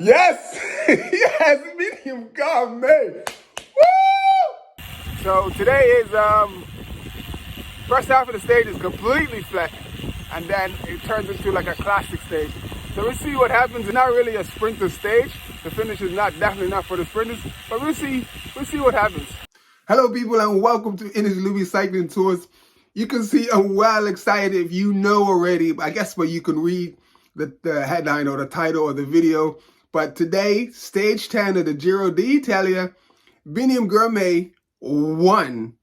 Yes! Yes, Biniam Girmay! Woo! So today is first half of the stage is completely flat, and then it turns into like a classic stage. So we'll see what happens. It's not really a sprinter stage. The finish is definitely not for the sprinters, but we'll see what happens. Hello people and welcome to Eritrean Cycling Tours. You can see I'm well excited if you know already, I guess, but you can read the headline or the title of the video. But today, stage 10 of the Giro d'Italia, Biniam Girmay won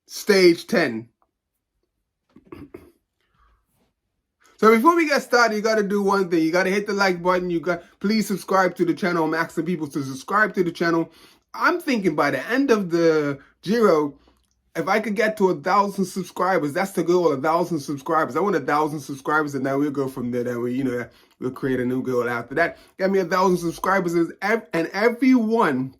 stage 10. So before we get started, you got to do one thing. You got to hit the like button. Please subscribe to the channel. I'm asking people to subscribe to the channel. I'm thinking by the end of the Giro, if I could get to 1,000 subscribers, that's the goal, 1,000 subscribers. I want 1,000 subscribers, and then we'll go from there. Then we'll create a new goal after that. Get me 1,000 subscribers, and everyone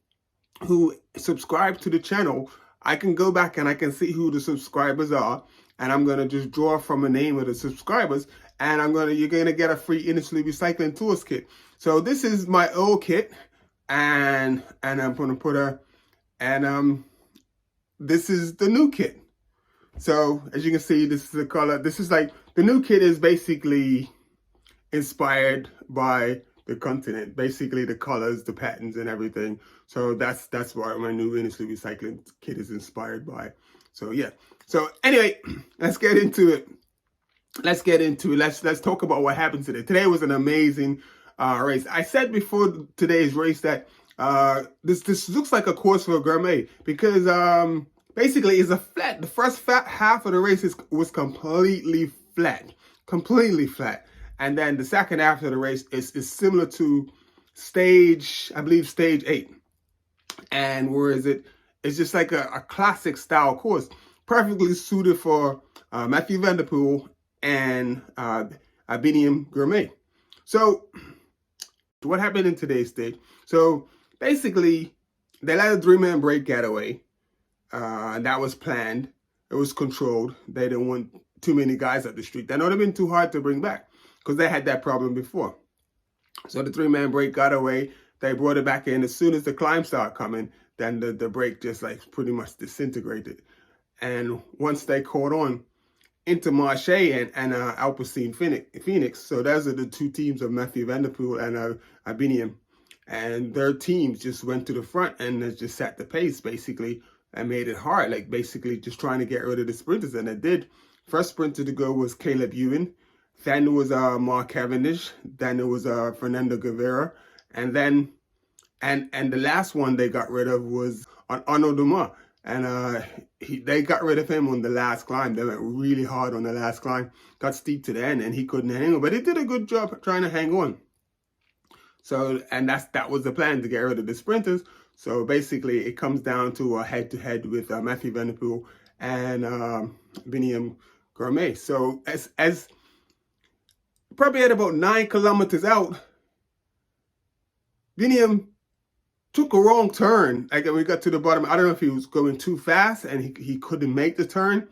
who subscribed to the channel, I can go back and I can see who the subscribers are, and I'm gonna just draw from a name of the subscribers, and you're gonna get a free Eritrean Recycling Tours kit. So this is my old kit, and I'm gonna put this is the new kit. So as you can see, this is the color. This is like, the new kit is basically inspired by the continent, basically the colors, the patterns and everything. So that's what my new Eritrean Recycling kit is inspired by. So yeah. So anyway, let's get into it. Let's talk about what happened today. Today was an amazing race. I said before today's race that this looks like a course for Girmay, because basically it's a flat. The first half of the race was completely flat, and then the second half of the race is similar to stage, I believe, stage 8. And where is it? It's just like a classic style course, perfectly suited for Mathieu van der Poel and Biniam Girmay. So what happened in today's stage? So basically, they let a 3-man break getaway. That was planned. It was controlled. They didn't want too many guys up the street. That would have been too hard to bring back, because they had that problem before. So the 3-man break got away. They brought it back in. As soon as the climb started coming, then the break just like pretty much disintegrated. And once they caught on, Intermarché and Alpecin Phoenix. So those are the two teams of Mathieu van der Poel and Biniam. And their teams just went to the front and just set the pace, basically, and made it hard, like basically just trying to get rid of the sprinters. And it did. First sprinter to go was Caleb Ewan. Then there was Mark Cavendish. Then there was Fernando Guevara. And then and the last one they got rid of was Arnaud Dumas. And they got rid of him on the last climb. They went really hard on the last climb. Got steep to the end, and he couldn't hang on. But he did a good job trying to hang on. So, and that was the plan, to get rid of the sprinters. So basically, it comes down to a head-to-head with Mathieu van der Poel and Biniam Girmay. So as probably at about 9 kilometers out, Biniam took a wrong turn. Like when we got to the bottom, I don't know if he was going too fast and he couldn't make the turn,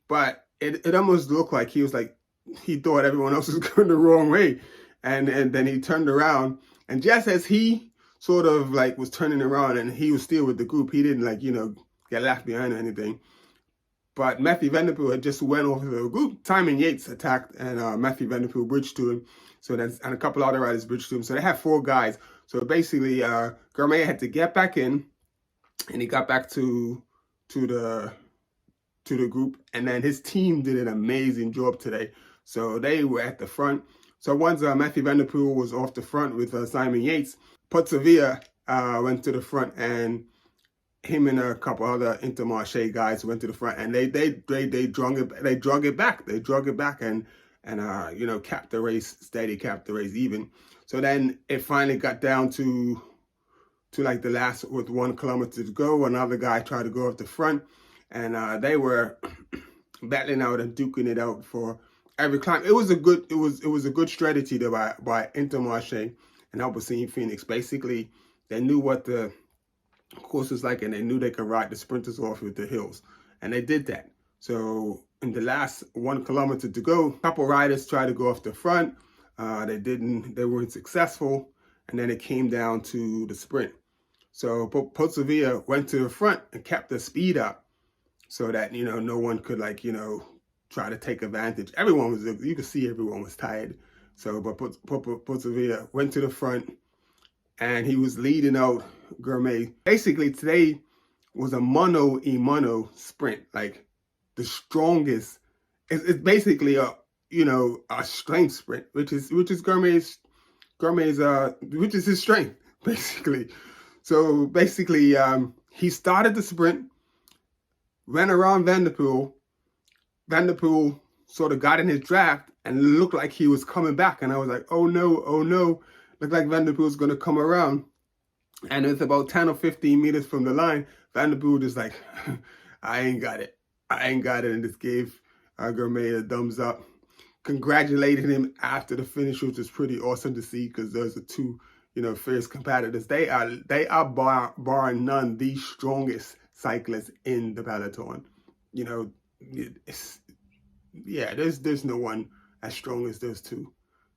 but it almost looked like he thought everyone else was going the wrong way. And then he turned around, and just as he sort of like was turning around and he was still with the group, he didn't get left behind or anything. But Mathieu van der Poel had just went over the group. Simon Yates attacked, and Mathieu van der Poel bridged to him. So and a couple other riders bridged to him. So they had 4 guys. So basically, Girmay had to get back in, and he got back to the group. And then his team did an amazing job today. So they were at the front. So once Mathieu van der Poel was off the front with Simon Yates, Potsavia went to the front, and him and a couple other Intermarché guys went to the front, and they drug it back, and kept the race steady, kept the race even. So then it finally got down to like the last, with 1 kilometer to go. Another guy tried to go off the front, and they were battling out and duking it out for every climb. It was a good strategy by Intermarché and Alpecin Phoenix. Basically, they knew what the course was like, and they knew they could ride the sprinters off with the hills, and they did that. So in the last 1 kilometer to go, a couple riders tried to go off the front. They weren't successful, and then it came down to the sprint. So Potsavia went to the front and kept the speed up so that, no one could try to take advantage. Everyone was, you could see everyone was tired. So, but Potsavia went to the front and he was leading out Girmay. Basically, today was a mano-a-mano sprint, like the strongest. It's basically a strength sprint, which is Girmay's which is his strength basically. So basically, he started the sprint, ran around Van der Poel. Van der Poel sort of got in his draft and looked like he was coming back, and I was like, oh no, looked like Van der Poel's gonna come around. And it's about 10 or 15 meters from the line. Van der Poel just like, I ain't got it, and just gave Girmay a thumbs up, congratulated him after the finish, which was pretty awesome to see because those are two, fierce competitors. They are bar none the strongest cyclists in the peloton. There's no one as strong as those two.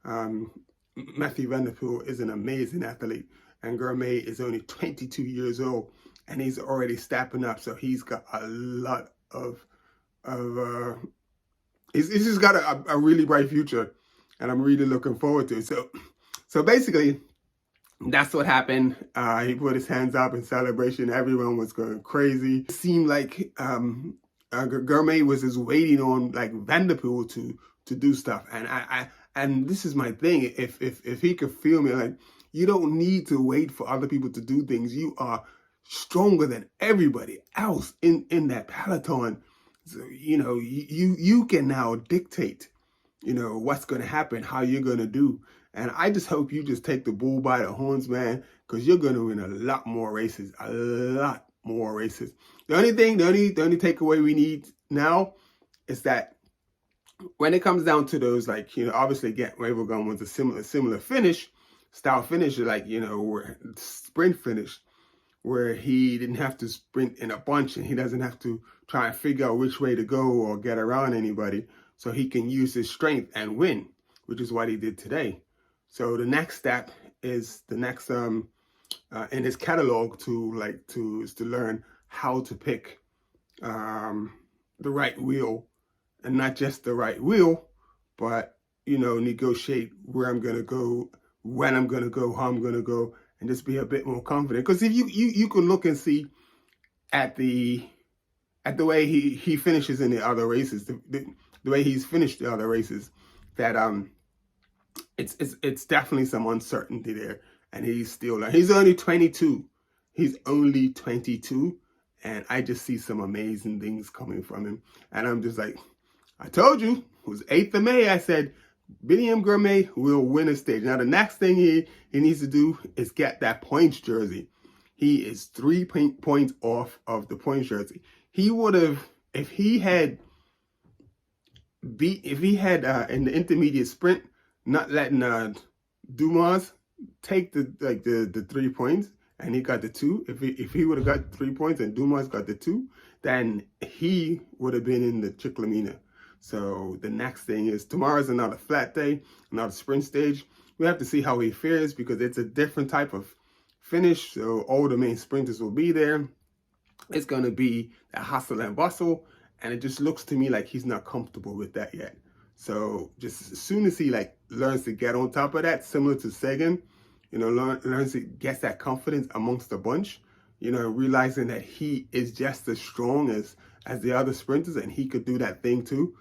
Mathieu Van der Poel is an amazing athlete, and Girmay is only 22 years old, and he's already stepping up. So he's got a lot of he's just got a really bright future, and I'm really looking forward to it. So basically, that's what happened. He put his hands up in celebration. Everyone was going crazy. It seemed like Girmay was just waiting on like Van der Poel to do stuff, and this is my thing. If he could feel me, like, you don't need to wait for other people to do things. You are stronger than everybody else in that peloton. So, you can now dictate, what's going to happen, how you're going to do. And I just hope you just take the bull by the horns, man, because you're going to win a lot more races, The only takeaway we need now is that when it comes down to those, obviously Wevelgem was a similar style finish, where sprint finish, where he didn't have to sprint in a bunch and he doesn't have to try and figure out which way to go or get around anybody. So he can use his strength and win, which is what he did today. So the next step is the next in his catalog is to learn how to pick the right wheel, and not just the right wheel, but negotiate where I'm gonna go, when I'm gonna go, how I'm gonna go, and just be a bit more confident. Because if you can look and see at the way he finishes in the other races, the way he's finished the other races, that it's definitely some uncertainty there, and he's still learning. He's only 22. And I just see some amazing things coming from him. And I'm just like, I told you, it was 8th of May. I said, Biniam Girmay will win a stage. Now, the next thing he needs to do is get that points jersey. He is 3 points off of the points jersey. He would have, if he had in the intermediate sprint, not letting Dumas take the 3 points, and he got the 2. If he would have got 3 points and Dumas got the 2, then he would have been in the Chiclamina. So the next thing is, tomorrow's another flat day, another sprint stage. We have to see how he fares because it's a different type of finish. So all the main sprinters will be there. It's going to be a hustle and bustle, and it just looks to me like he's not comfortable with that yet. So just as soon as he learns to get on top of that, similar to Sagan, learns to get that confidence amongst the bunch, realizing that he is just as strong as the other sprinters and he could do that thing too.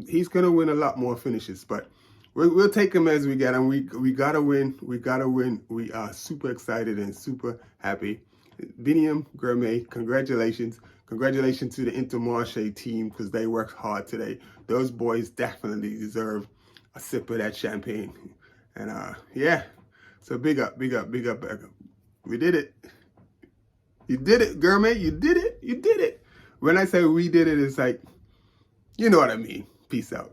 He's going to win a lot more finishes, but we'll take him as we get him. We got to win. We are super excited and super happy. Biniam Girmay, congratulations. Congratulations to the Intermarché team because they worked hard today. Those boys definitely deserve a sip of that champagne. And yeah, so big up. We did it. You did it, Girmay. You did it. When I say we did it, it's like, you know what I mean. Peace out.